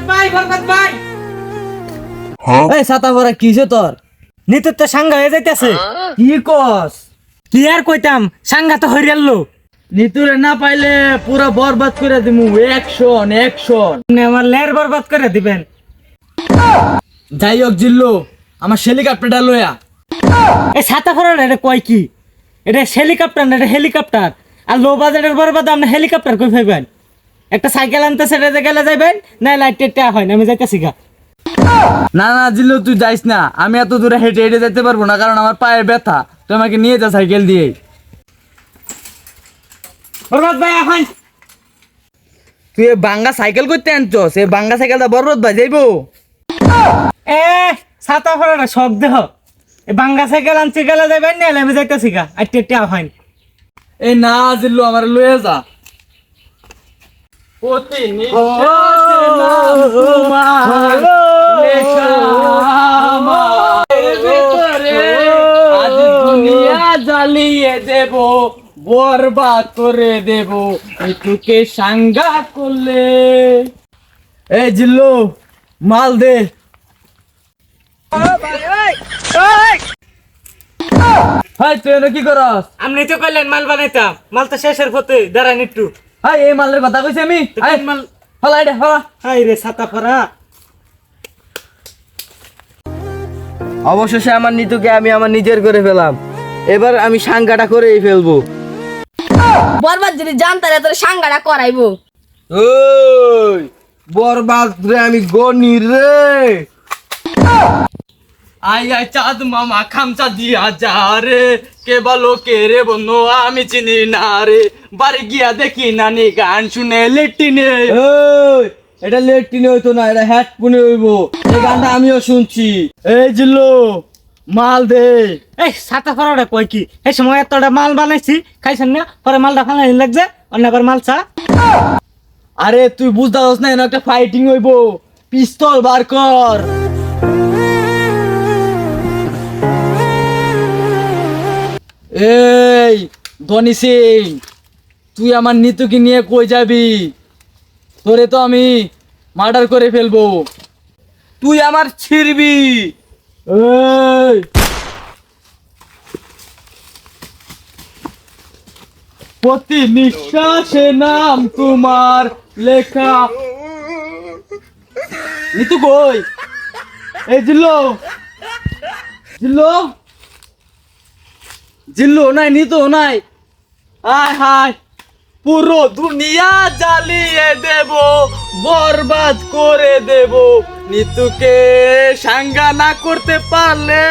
বরবাদ ভাই এই ছাতা পরা কিছে তোর? নিতে তো সাঙ্গা হয়ে যাইতেছে। কি কস? কি আর কইতাম, সাঙ্গা তো হরিয়াল্লো। নিতুরে না পাইলে পুরা বরবাদ করে দিমু। Action action. আপনি আমার লের বরবাদ করে দিবেন। যাই হোক জিল্লু, আমার হেলিকপ্টারটা লয়া। এই ছাতা ফরার এটা কয় কি? এটা হেলিকপ্টার না, এটা হেলিকপ্টার। আর লো বাজেটের বরবাদ আপনি হেলিকপ্টার কই পাইবেন? একটা সাইকেল আনতে সেটাতে গেলে যাইবেন, না লাইট টেটটা হয় না, আমি যাইতেছি গা। না না জিল্লু, তুই যাইস না। আমি এত দূরে হেঁটে হেঁটে যেতে পারবো না, কারণ আমার পায়ে ব্যথা। তুই আমাকে নিয়ে যা সাইকেল দিয়ে। বরবাদ ভাই এখন তুই বাঙ্গা সাইকেল করতে আনছস? এই বাঙ্গা সাইকেলটা বরবাদ ভাই যাইবো? এ ছাতা ফরার শখ দেহ। এই বাঙ্গা সাইকেল আনতে গেলে যাইবেন, না আমি যাইতেছি গা। আর টেটটা হয় এই না জিল্লু, আমার লয়ে যা। অতি নিঃশ্বাসে নাম তোমার লেখা আমার ভেতরে। আজ দুনিয়া জ্বালিয়ে দেব, বরবাদ করে দেব তোকে সাঙ্গা করলে। এই জিল্লু, মাল দে। হাই তুই এনে কি করস? আপনি তো কইলেন মাল বানাইতাম, মাল তো শেষের পথে দাঁড়ান একটু। হাই এই মালের কথা কইছি আমি। হাই মাল হলাই দে হলা। হাই রে ছাতা ফরা। অবশেষে আমার নিতুকে আমি আমার নিজের করে ফেলাম। এবার আমি সাঙ্গাটা করেই ফেলবো। বরবাদ যদি জানতারে তোর সাঙ্গাটা করাইবো। ওই বরবাদ রে, আমি গনি রে। আই আই চাঁদ মামা খামচা দিয়া যা রে, কে বলো কে রে বন্ধু আমি চিনি না রে, বাড়ি গিয়া দেখি নানি গান শুনে লেটিনে। ওই এটা লেটিনে হইতো না, এটা হেডফোনে হইবো। এই গানটা আমিও শুনছি। এই জিল্লু, মাল দে। এই ছাতা ফরাটা কয় কি? এই সময় এতটা মাল বানাইছি, খাইছেন না? পরে মালটা ফালাই লাগছে, অন্য আবার মাল চা। আরে তুই বুঝতে পারছ না, একটা ফাইটিং হইবো। পিস্তল বার কর। এই ধনী সিং, তুই আমার নিতুকে নিয়ে কই যাবি? তোরে তো আমি মার্ডার করে ফেলবো। তুই আমার ছিড়বি। এই প্রতি নিঃশ্বাসে নাম তোমার লেখা। নিতু কই? এই জিল্লু, জিল্লু, জিল্লু নাই, নিতু নাই। আয় হায়, পুরো দুনিয়া জ্বালিয়ে দেব, বরবাদ করে দেব নিতুকে সাঙ্গা না করতে পারলে।